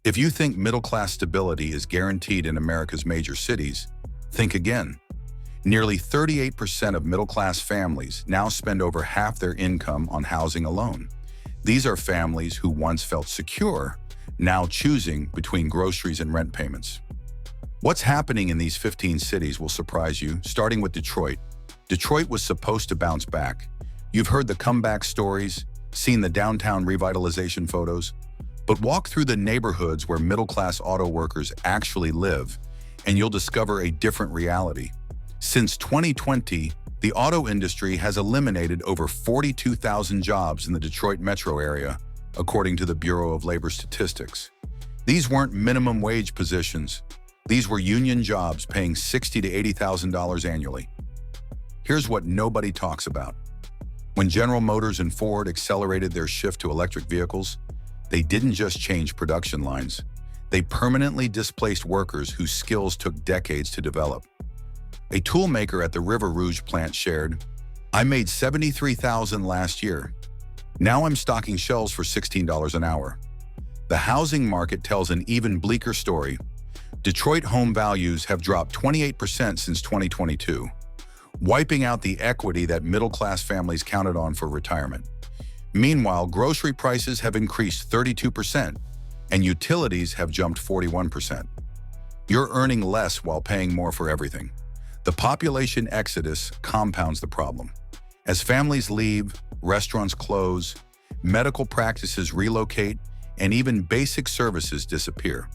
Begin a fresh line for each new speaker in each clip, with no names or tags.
If you think middle-class stability is guaranteed in America's major cities, think again. Nearly 38% of middle-class families now spend over half their income on housing alone. These are families who once felt secure, now choosing between groceries and rent payments. What's happening in these 15 cities will surprise you, starting with Detroit. Detroit was supposed to bounce back. You've heard the comeback stories, seen the downtown revitalization photos, but walk through the neighborhoods where middle-class auto workers actually live, and you'll discover a different reality. Since 2020, the auto industry has eliminated over 42,000 jobs in the Detroit metro area, according to the Bureau of Labor Statistics. These weren't minimum wage positions. These were union jobs paying $60,000 to $80,000 annually. Here's what nobody talks about. When General Motors and Ford accelerated their shift to electric vehicles, they didn't just change production lines. They permanently displaced workers whose skills took decades to develop. A toolmaker at the River Rouge plant shared, "I made $73,000 last year. Now I'm stocking shelves for $16 an hour." The housing market tells an even bleaker story. Detroit home values have dropped 28% since 2022, wiping out the equity that middle-class families counted on for retirement. Meanwhile, grocery prices have increased 32%, and utilities have jumped 41%. You're earning less while paying more for everything. The population exodus compounds the problem. As families leave, restaurants close, medical practices relocate, and even basic services disappear.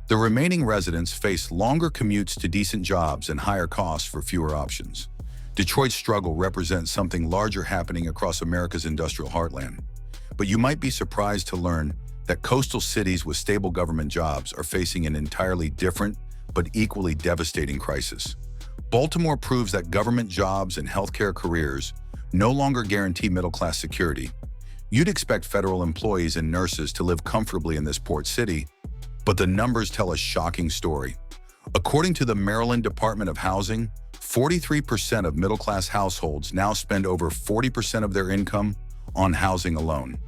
The remaining residents face longer commutes to decent jobs and higher costs for fewer options. Detroit's struggle represents something larger happening across America's industrial heartland. But you might be surprised to learn that coastal cities with stable government jobs are facing an entirely different but equally devastating crisis. Baltimore proves that government jobs and healthcare careers no longer guarantee middle-class security. You'd expect federal employees and nurses to live comfortably in this port city, but the numbers tell a shocking story. According to the Maryland Department of Housing, 43% of middle-class households now spend over 40% of their income on housing alone.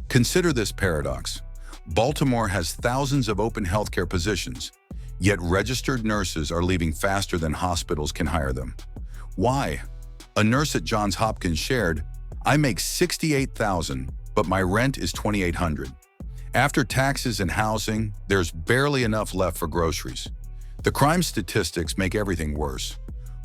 Consider this paradox. Baltimore has thousands of open healthcare positions, yet registered nurses are leaving faster than hospitals can hire them. Why? A nurse at Johns Hopkins shared, "I make $68,000, but my rent is $2,800. After taxes and housing, there's barely enough left for groceries." The crime statistics make everything worse.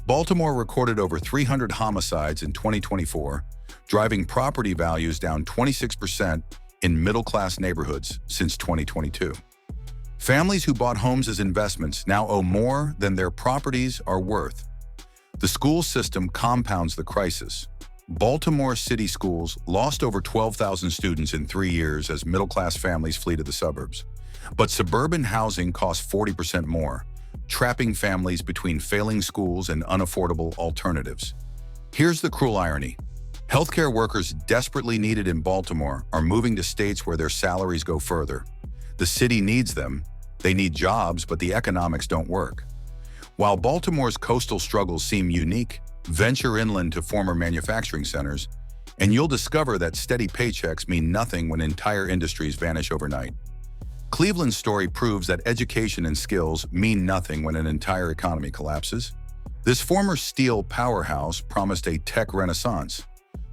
Baltimore recorded over 300 homicides in 2024, driving property values down 26% in middle-class neighborhoods since 2022. Families who bought homes as investments now owe more than their properties are worth. The school system compounds the crisis. Baltimore City schools lost over 12,000 students in 3 years as middle-class families flee to the suburbs. But suburban housing costs 40% more, trapping families between failing schools and unaffordable alternatives. Here's the cruel irony. Healthcare workers desperately needed in Baltimore are moving to states where their salaries go further. The city needs them. They need jobs, but the economics don't work. While Baltimore's coastal struggles seem unique, venture inland to former manufacturing centers, and you'll discover that steady paychecks mean nothing when entire industries vanish overnight. Cleveland's story proves that education and skills mean nothing when an entire economy collapses. This former steel powerhouse promised a tech renaissance,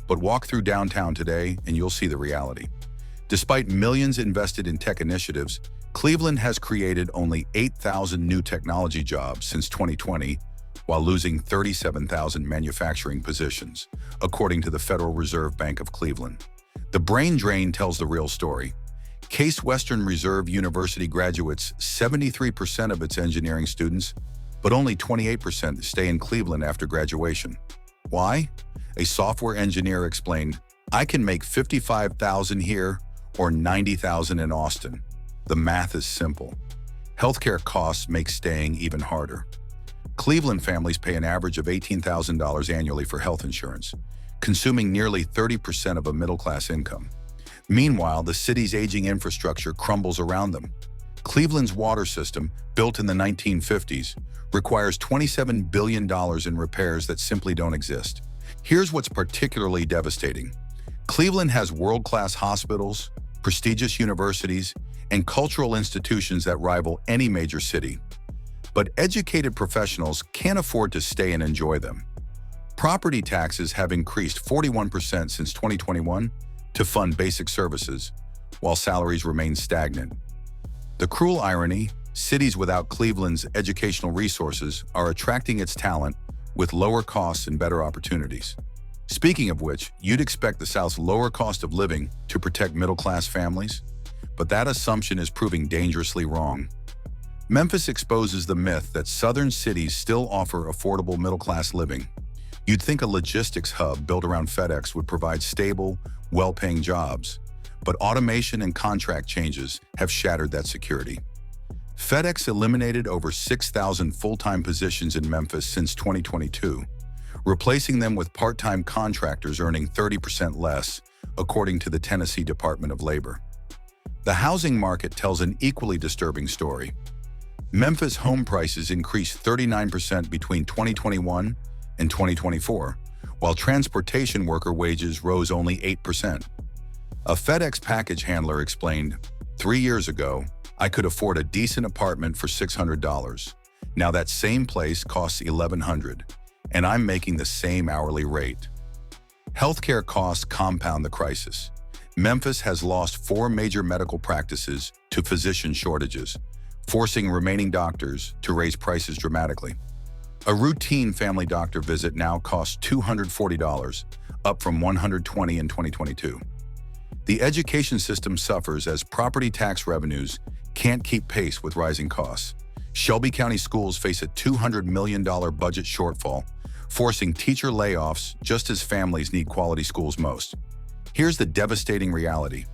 but walk through downtown today and you'll see the reality. Despite millions invested in tech initiatives, Cleveland has created only 8,000 new technology jobs since 2020, while losing 37,000 manufacturing positions, according to the Federal Reserve Bank of Cleveland. The brain drain tells the real story. Case Western Reserve University graduates 73% of its engineering students, but only 28% stay in Cleveland after graduation. Why? A software engineer explained, "I can make $55,000 here or $90,000 in Austin. The math is simple. Healthcare costs make staying even harder." Cleveland families pay an average of $18,000 annually for health insurance, consuming nearly 30% of a middle-class income. Meanwhile, the city's aging infrastructure crumbles around them. Cleveland's water system, built in the 1950s, requires $27 billion in repairs that simply don't exist. Here's what's particularly devastating. Cleveland has world-class hospitals, prestigious universities, and cultural institutions that rival any major city. But educated professionals can't afford to stay and enjoy them. Property taxes have increased 41% since 2021 to fund basic services, while salaries remain stagnant. The cruel irony, cities without Cleveland's educational resources are attracting its talent with lower costs and better opportunities. Speaking of which, you'd expect the South's lower cost of living to protect middle-class families, but that assumption is proving dangerously wrong. Memphis exposes the myth that southern cities still offer affordable middle-class living. You'd think a logistics hub built around FedEx would provide stable, well-paying jobs, but automation and contract changes have shattered that security. FedEx eliminated over 6,000 full-time positions in Memphis since 2022, replacing them with part-time contractors earning 30% less, according to the Tennessee Department of Labor. The housing market tells an equally disturbing story. Memphis home prices increased 39% between 2021 and 2024, while transportation worker wages rose only 8%. A FedEx package handler explained, 3 years ago, I could afford a decent apartment for $600. Now that same place costs $1,100, and I'm making the same hourly rate. Healthcare costs compound the crisis. Memphis has lost 4 major medical practices to physician shortages, forcing remaining doctors to raise prices dramatically. A routine family doctor visit now costs $240, up from $120 in 2022. The education system suffers as property tax revenues can't keep pace with rising costs. Shelby County schools face a $200 million budget shortfall, forcing teacher layoffs just as families need quality schools most. Here's the devastating reality.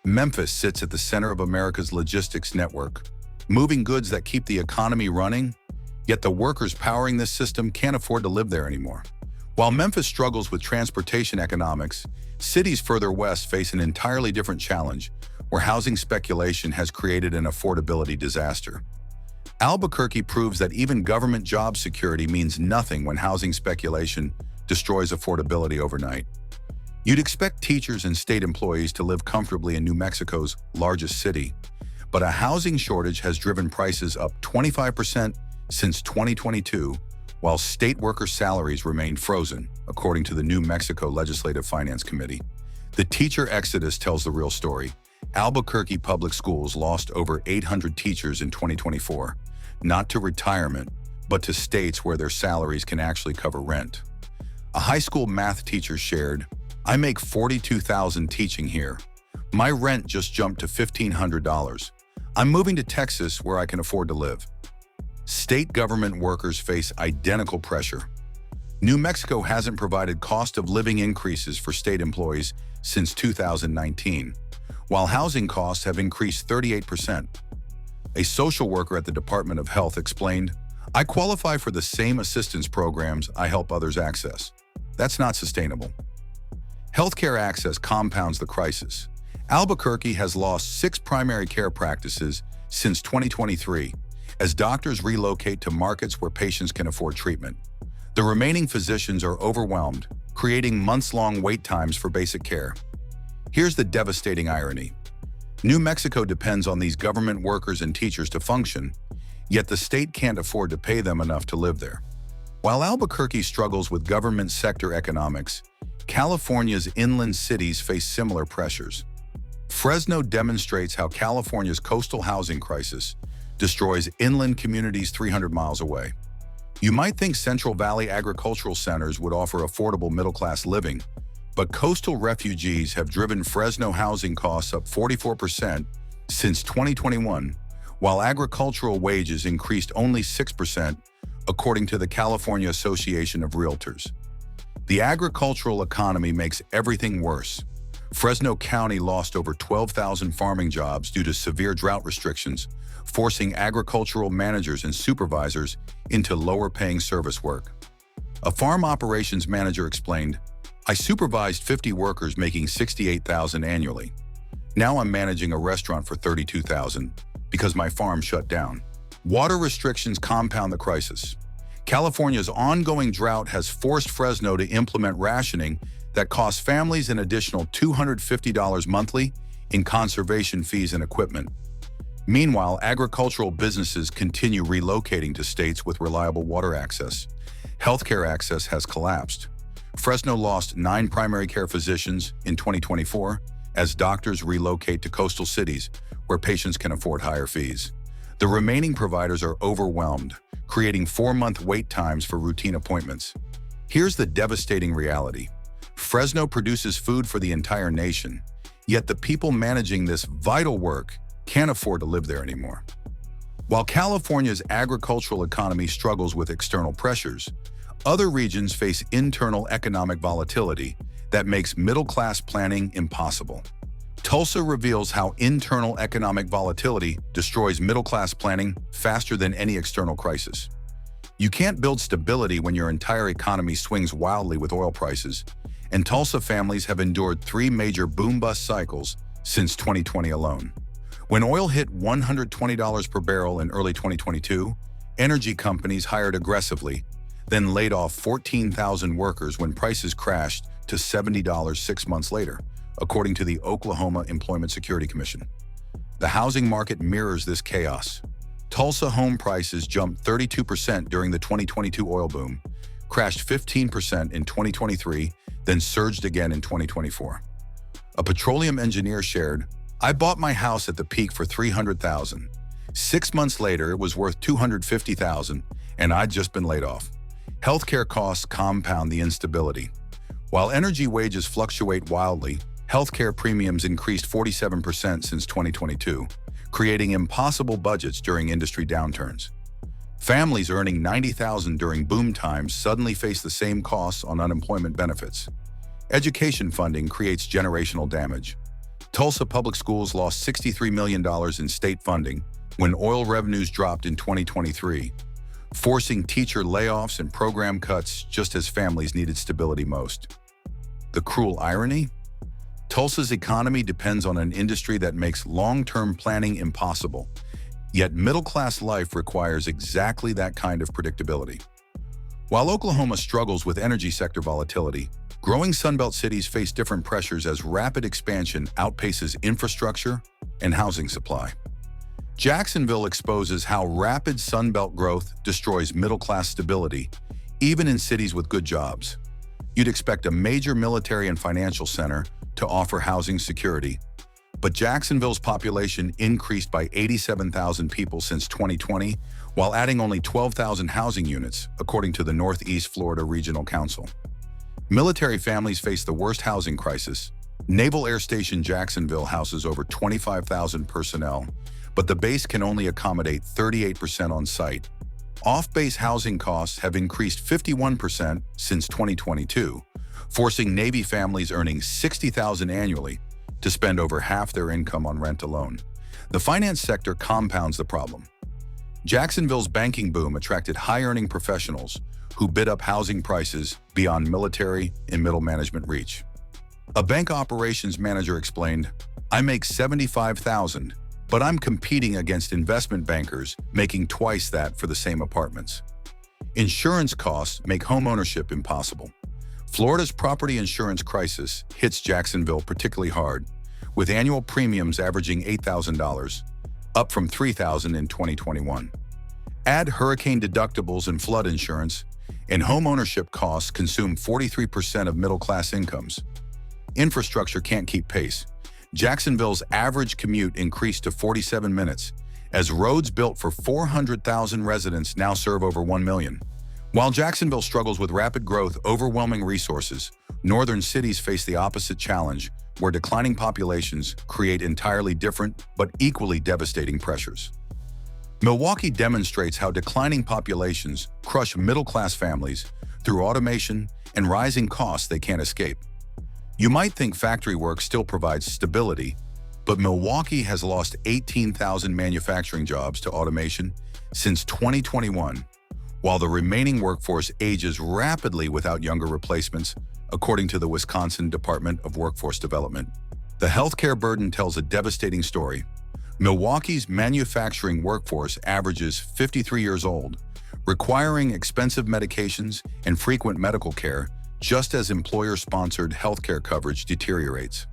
Memphis sits at the center of America's logistics network, moving goods that keep the economy running, yet the workers powering this system can't afford to live there anymore. While Memphis struggles with transportation economics, cities further west face an entirely different challenge, where housing speculation has created an affordability disaster. Albuquerque proves that even government job security means nothing when housing speculation destroys affordability overnight. You'd expect teachers and state employees to live comfortably in New Mexico's largest city, but a housing shortage has driven prices up 25% since 2022, while state worker salaries remain frozen, according to the New Mexico Legislative Finance Committee. The teacher exodus tells the real story. Albuquerque public schools lost over 800 teachers in 2024, not to retirement, but to states where their salaries can actually cover rent. A high school math teacher shared, I make $42,000 teaching here. My rent just jumped to $1,500. I'm moving to Texas where I can afford to live. State government workers face identical pressure. New Mexico hasn't provided cost of living increases for state employees since 2019, while housing costs have increased 38%. A social worker at the Department of Health explained, I qualify for the same assistance programs I help others access. That's not sustainable. Healthcare access compounds the crisis. Albuquerque has lost 6 primary care practices since 2023, as doctors relocate to markets where patients can afford treatment. The remaining physicians are overwhelmed, creating months-long wait times for basic care. Here's the devastating irony. New Mexico depends on these government workers and teachers to function, yet the state can't afford to pay them enough to live there. While Albuquerque struggles with government sector economics, California's inland cities face similar pressures. Fresno demonstrates how California's coastal housing crisis destroys inland communities 300 miles away. You might think Central Valley agricultural centers would offer affordable middle-class living, but coastal refugees have driven Fresno housing costs up 44% since 2021, while agricultural wages increased only 6%, according to the California Association of Realtors. The agricultural economy makes everything worse. Fresno County lost over 12,000 farming jobs due to severe drought restrictions, forcing agricultural managers and supervisors into lower-paying service work. A farm operations manager explained, I supervised 50 workers making $68,000 annually. Now I'm managing a restaurant for $32,000 because my farm shut down. Water restrictions compound the crisis. California's ongoing drought has forced Fresno to implement rationing that costs families an additional $250 monthly in conservation fees and equipment. Meanwhile, agricultural businesses continue relocating to states with reliable water access. Healthcare access has collapsed. Fresno lost 9 primary care physicians in 2024 as doctors relocate to coastal cities where patients can afford higher fees. The remaining providers are overwhelmed, creating 4-month wait times for routine appointments. Here's the devastating reality. Fresno produces food for the entire nation, yet the people managing this vital work can't afford to live there anymore. While California's agricultural economy struggles with external pressures, other regions face internal economic volatility that makes middle-class planning impossible. Tulsa reveals how internal economic volatility destroys middle-class planning faster than any external crisis. You can't build stability when your entire economy swings wildly with oil prices, and Tulsa families have endured 3 major boom-bust cycles since 2020 alone. When oil hit $120 per barrel in early 2022, energy companies hired aggressively, then laid off 14,000 workers when prices crashed to $70 6 months later, according to the Oklahoma Employment Security Commission. The housing market mirrors this chaos. Tulsa home prices jumped 32% during the 2022 oil boom, crashed 15% in 2023, then surged again in 2024. A petroleum engineer shared, "I bought my house at the peak for $300,000. 6 months later, it was worth $250,000, and I'd just been laid off." Healthcare costs compound the instability. While energy wages fluctuate wildly, healthcare premiums increased 47% since 2022, creating impossible budgets during industry downturns. Families earning $90,000 during boom times suddenly face the same costs on unemployment benefits. Education funding creates generational damage. Tulsa Public Schools lost $63 million in state funding when oil revenues dropped in 2023, forcing teacher layoffs and program cuts just as families needed stability most. The cruel irony? Tulsa's economy depends on an industry that makes long-term planning impossible, yet middle-class life requires exactly that kind of predictability. While Oklahoma struggles with energy sector volatility, growing Sunbelt cities face different pressures as rapid expansion outpaces infrastructure and housing supply. Jacksonville exposes how rapid Sunbelt growth destroys middle-class stability, even in cities with good jobs. You'd expect a major military and financial center to offer housing security, but Jacksonville's population increased by 87,000 people since 2020, while adding only 12,000 housing units, according to the Northeast Florida Regional Council. Military families face the worst housing crisis. Naval Air Station Jacksonville houses over 25,000 personnel, but the base can only accommodate 38% on site. Off-base housing costs have increased 51% since 2022, forcing Navy families earning $60,000 annually to spend over half their income on rent alone. The finance sector compounds the problem. Jacksonville's banking boom attracted high-earning professionals who bid up housing prices beyond military and middle management reach. A bank operations manager explained, "I make $75,000, but I'm competing against investment bankers making twice that for the same apartments." Insurance costs make homeownership impossible. Florida's property insurance crisis hits Jacksonville particularly hard, with annual premiums averaging $8,000, up from $3,000 in 2021. Add hurricane deductibles and flood insurance, and homeownership costs consume 43% of middle-class incomes. Infrastructure can't keep pace. Jacksonville's average commute increased to 47 minutes, as roads built for 400,000 residents now serve over 1 million. While Jacksonville struggles with rapid growth, overwhelming resources, northern cities face the opposite challenge, where declining populations create entirely different but equally devastating pressures. Milwaukee demonstrates how declining populations crush middle-class families through automation and rising costs they can't escape. You might think factory work still provides stability, but Milwaukee has lost 18,000 manufacturing jobs to automation since 2021, while the remaining workforce ages rapidly without younger replacements, according to the Wisconsin Department of Workforce Development. The healthcare burden tells a devastating story. Milwaukee's manufacturing workforce averages 53 years old, requiring expensive medications and frequent medical care just as employer-sponsored healthcare coverage deteriorates.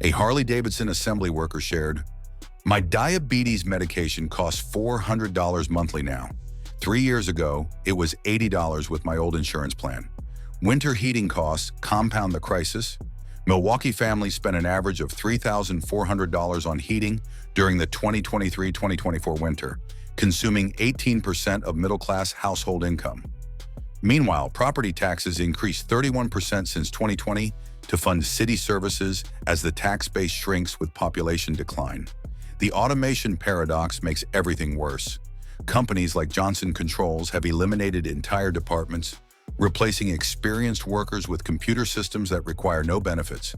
A Harley-Davidson assembly worker shared, My diabetes medication costs $400 monthly now. 3 years ago, it was $80 with my old insurance plan. Winter heating costs compound the crisis. Milwaukee families spent an average of $3,400 on heating during the 2023-2024 winter, consuming 18% of middle-class household income. Meanwhile, property taxes increased 31% since 2020 to fund city services as the tax base shrinks with population decline. The automation paradox makes everything worse. Companies like Johnson Controls have eliminated entire departments, replacing experienced workers with computer systems that require no benefits,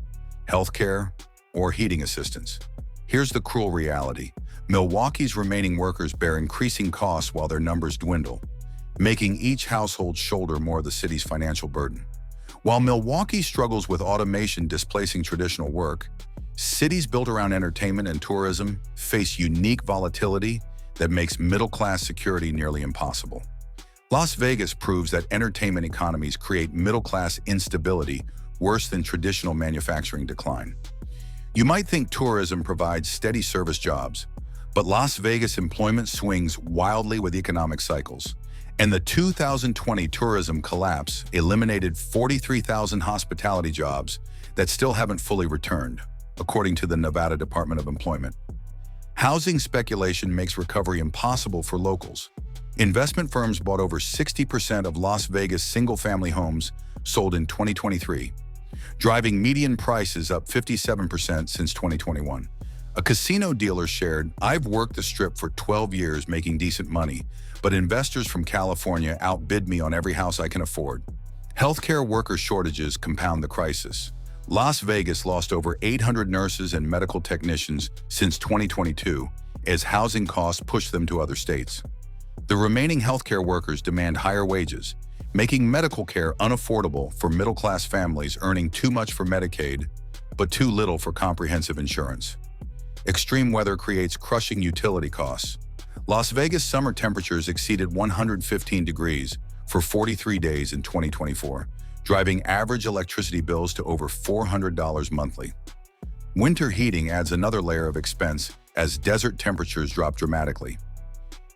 healthcare, or heating assistance. Here's the cruel reality. Milwaukee's remaining workers bear increasing costs while their numbers dwindle, making each household shoulder more of the city's financial burden. While Milwaukee struggles with automation displacing traditional work, cities built around entertainment and tourism face unique volatility that makes middle-class security nearly impossible. Las Vegas proves that entertainment economies create middle-class instability worse than traditional manufacturing decline. You might think tourism provides steady service jobs, but Las Vegas employment swings wildly with economic cycles, and the 2020 tourism collapse eliminated 43,000 hospitality jobs that still haven't fully returned, according to the Nevada Department of Employment. Housing speculation makes recovery impossible for locals. Investment firms bought over 60% of Las Vegas single-family homes sold in 2023, driving median prices up 57% since 2021. A casino dealer shared, "I've worked the Strip for 12 years making decent money, but investors from California outbid me on every house I can afford." Healthcare worker shortages compound the crisis. Las Vegas lost over 800 nurses and medical technicians since 2022 as housing costs pushed them to other states. The remaining healthcare workers demand higher wages, making medical care unaffordable for middle-class families earning too much for Medicaid, but too little for comprehensive insurance. Extreme weather creates crushing utility costs. Las Vegas summer temperatures exceeded 115 degrees for 43 days in 2024, driving average electricity bills to over $400 monthly. Winter heating adds another layer of expense as desert temperatures drop dramatically.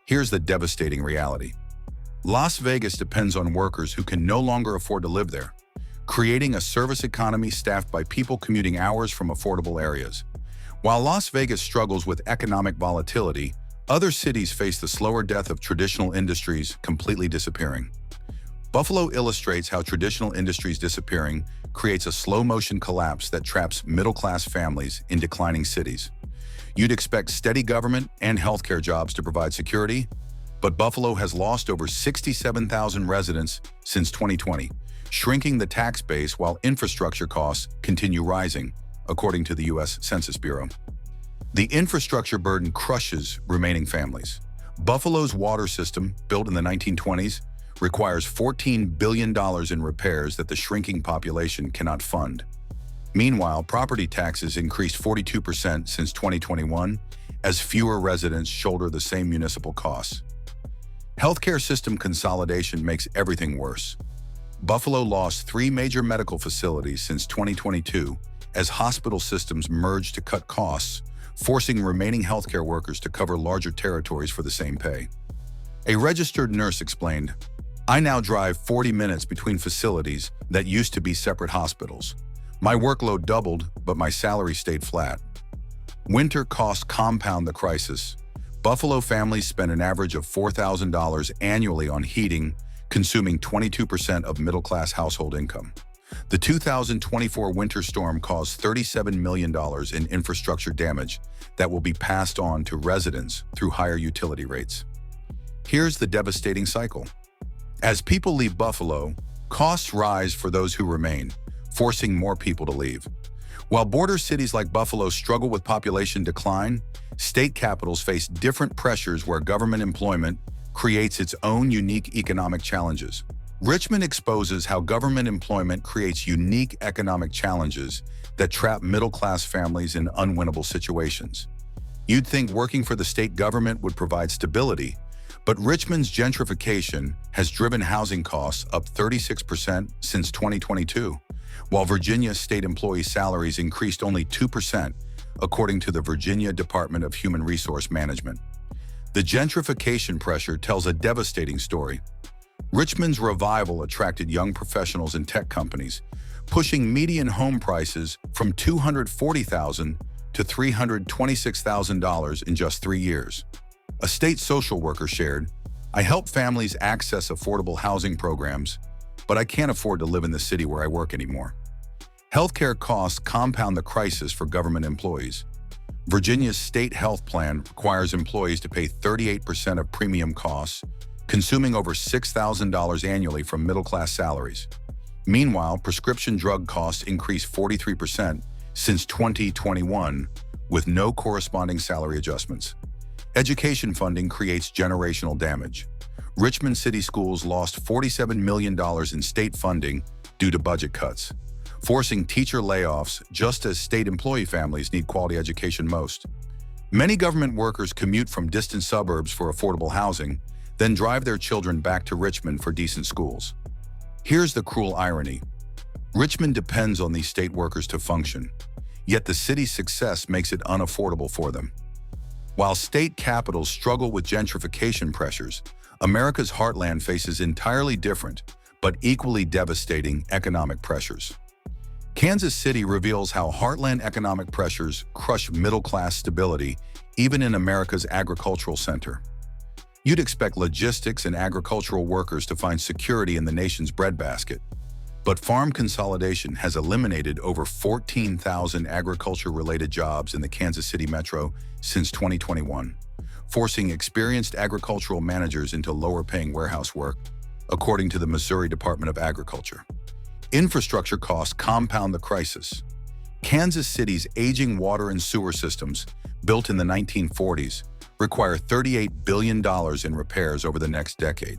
Here's the devastating reality. Las Vegas depends on workers who can no longer afford to live there, creating a service economy staffed by people commuting hours from affordable areas. While Las Vegas struggles with economic volatility, other cities face the slower death of traditional industries completely disappearing. Buffalo illustrates how traditional industries disappearing creates a slow-motion collapse that traps middle-class families in declining cities. You'd expect steady government and healthcare jobs to provide security, but Buffalo has lost over 67,000 residents since 2020, shrinking the tax base while infrastructure costs continue rising, according to the U.S. Census Bureau. The infrastructure burden crushes remaining families. Buffalo's water system, built in the 1920s, requires $14 billion in repairs that the shrinking population cannot fund. Meanwhile, property taxes increased 42% since 2021 as fewer residents shoulder the same municipal costs. Healthcare system consolidation makes everything worse. Buffalo lost 3 major medical facilities since 2022 as hospital systems merged to cut costs, forcing remaining healthcare workers to cover larger territories for the same pay. A registered nurse explained, "I now drive 40 minutes between facilities that used to be separate hospitals. My workload doubled, but my salary stayed flat." Winter costs compound the crisis. Buffalo families spend an average of $4,000 annually on heating, consuming 22% of middle-class household income. The 2024 winter storm caused $37 million in infrastructure damage that will be passed on to residents through higher utility rates. Here's the devastating cycle. As people leave Buffalo, costs rise for those who remain, forcing more people to leave. While border cities like Buffalo struggle with population decline, state capitals face different pressures where government employment creates its own unique economic challenges. Richmond exposes how government employment creates unique economic challenges that trap middle-class families in unwinnable situations. You'd think working for the state government would provide stability, but Richmond's gentrification has driven housing costs up 36% since 2022, while Virginia's state employee salaries increased only 2%, according to the Virginia Department of Human Resource Management. The gentrification pressure tells a devastating story. Richmond's revival attracted young professionals in tech companies, pushing median home prices from $240,000 to $326,000 in just 3 years. A state social worker shared, "I help families access affordable housing programs, but I can't afford to live in the city where I work anymore." Healthcare costs compound the crisis for government employees. Virginia's state health plan requires employees to pay 38% of premium costs, consuming over $6,000 annually from middle-class salaries. Meanwhile, prescription drug costs increased 43% since 2021, with no corresponding salary adjustments. Education funding creates generational damage. Richmond City Schools lost $47 million in state funding due to budget cuts, forcing teacher layoffs just as state employee families need quality education most. Many government workers commute from distant suburbs for affordable housing, then drive their children back to Richmond for decent schools. Here's the cruel irony. Richmond depends on these state workers to function, yet the city's success makes it unaffordable for them. While state capitals struggle with gentrification pressures, America's heartland faces entirely different but equally devastating economic pressures. Kansas City reveals how heartland economic pressures crush middle-class stability, even in America's agricultural center. You'd expect logistics and agricultural workers to find security in the nation's breadbasket, but farm consolidation has eliminated over 14,000 agriculture-related jobs in the Kansas City metro since 2021, forcing experienced agricultural managers into lower-paying warehouse work, according to the Missouri Department of Agriculture. Infrastructure costs compound the crisis. Kansas City's aging water and sewer systems, built in the 1940s, require $38 billion in repairs over the next decade.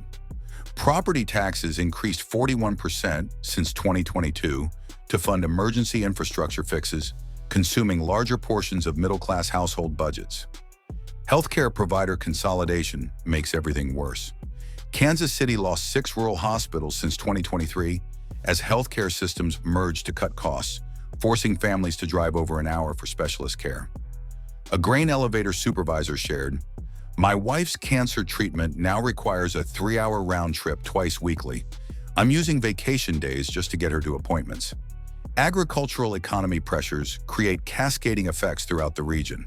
Property taxes increased 41% since 2022 to fund emergency infrastructure fixes, consuming larger portions of middle-class household budgets. Healthcare provider consolidation makes everything worse. Kansas City lost 6 rural hospitals since 2023 as healthcare systems merged to cut costs, forcing families to drive over an hour for specialist care. A grain elevator supervisor shared, "My wife's cancer treatment now requires a 3-hour round trip twice weekly. I'm using vacation days just to get her to appointments." Agricultural economy pressures create cascading effects throughout the region.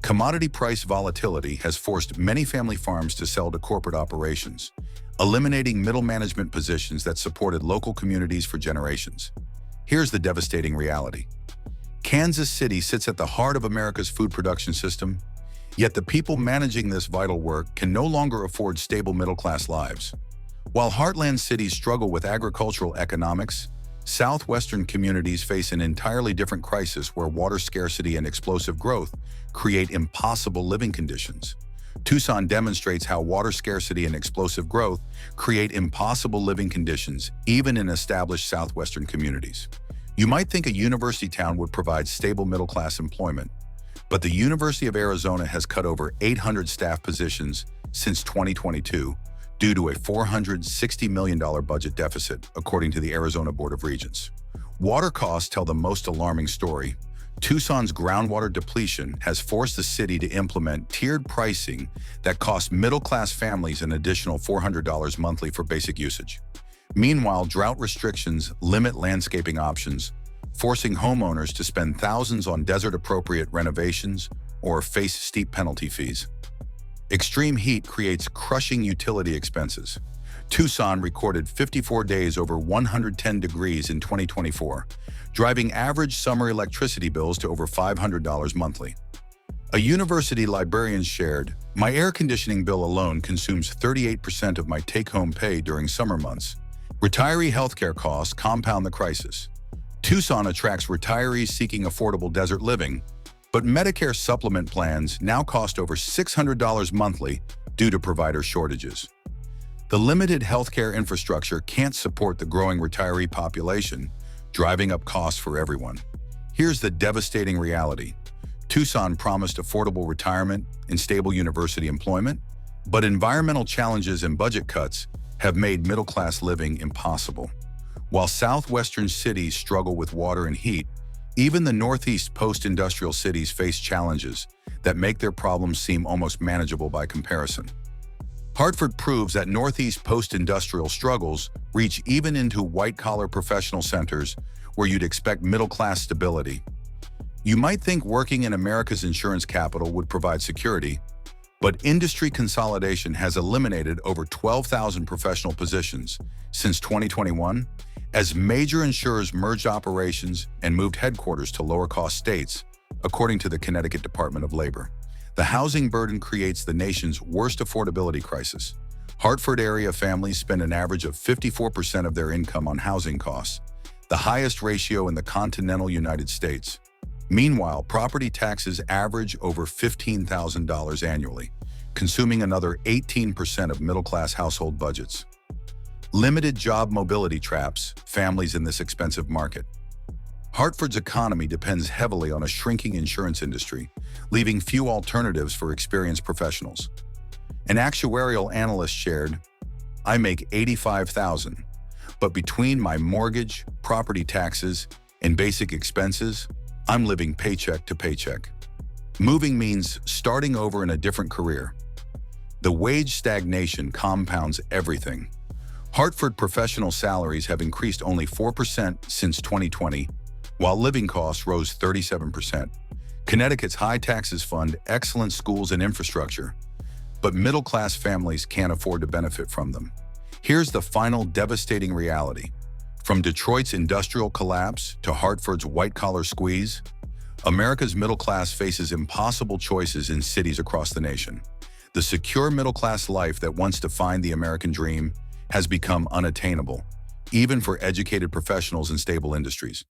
Commodity price volatility has forced many family farms to sell to corporate operations, eliminating middle management positions that supported local communities for generations. Here's the devastating reality. Kansas City sits at the heart of America's food production system, yet the people managing this vital work can no longer afford stable middle-class lives. While heartland cities struggle with agricultural economics, southwestern communities face an entirely different crisis where water scarcity and explosive growth create impossible living conditions. Tucson demonstrates how water scarcity and explosive growth create impossible living conditions even in established southwestern communities. You might think a university town would provide stable middle-class employment, but the University of Arizona has cut over 800 staff positions since 2022 due to a $460 million budget deficit, according to the Arizona Board of Regents. Water costs tell the most alarming story. Tucson's groundwater depletion has forced the city to implement tiered pricing that costs middle-class families an additional $400 monthly for basic usage. Meanwhile, drought restrictions limit landscaping options, forcing homeowners to spend thousands on desert-appropriate renovations or face steep penalty fees. Extreme heat creates crushing utility expenses. Tucson recorded 54 days over 110 degrees in 2024, driving average summer electricity bills to over $500 monthly. A university librarian shared, "My air conditioning bill alone consumes 38% of my take-home pay during summer months." Retiree healthcare costs compound the crisis. Tucson attracts retirees seeking affordable desert living, but Medicare supplement plans now cost over $600 monthly due to provider shortages. The limited healthcare infrastructure can't support the growing retiree population, driving up costs for everyone. Here's the devastating reality. Tucson promised affordable retirement and stable university employment, but environmental challenges and budget cuts have made middle-class living impossible. While southwestern cities struggle with water and heat, Even the Northeast post-industrial cities face challenges that make their problems seem almost manageable by comparison. Hartford proves that Northeast post-industrial struggles reach even into white-collar professional centers where you'd expect middle-class stability. You might think working in America's insurance capital would provide security, but industry consolidation has eliminated over 12,000 professional positions since 2021 as major insurers merged operations and moved headquarters to lower-cost states, according to the Connecticut Department of Labor. The housing burden creates the nation's worst affordability crisis. Hartford area families spend an average of 54% of their income on housing costs, the highest ratio in the continental United States. Meanwhile, property taxes average over $15,000 annually, consuming another 18% of middle-class household budgets. Limited job mobility traps families in this expensive market. Hartford's economy depends heavily on a shrinking insurance industry, leaving few alternatives for experienced professionals. An actuarial analyst shared, "I make $85,000, but between my mortgage, property taxes, and basic expenses, I'm living paycheck to paycheck." Moving means starting over in a different career. The wage stagnation compounds everything. Hartford professional salaries have increased only 4% since 2020, while living costs rose 37%. Connecticut's high taxes fund excellent schools and infrastructure, but middle-class families can't afford to benefit from them. Here's the final devastating reality. From Detroit's industrial collapse to Hartford's white-collar squeeze, America's middle class faces impossible choices in cities across the nation. The secure middle-class life that once defined the American dream has become unattainable, even for educated professionals in stable industries.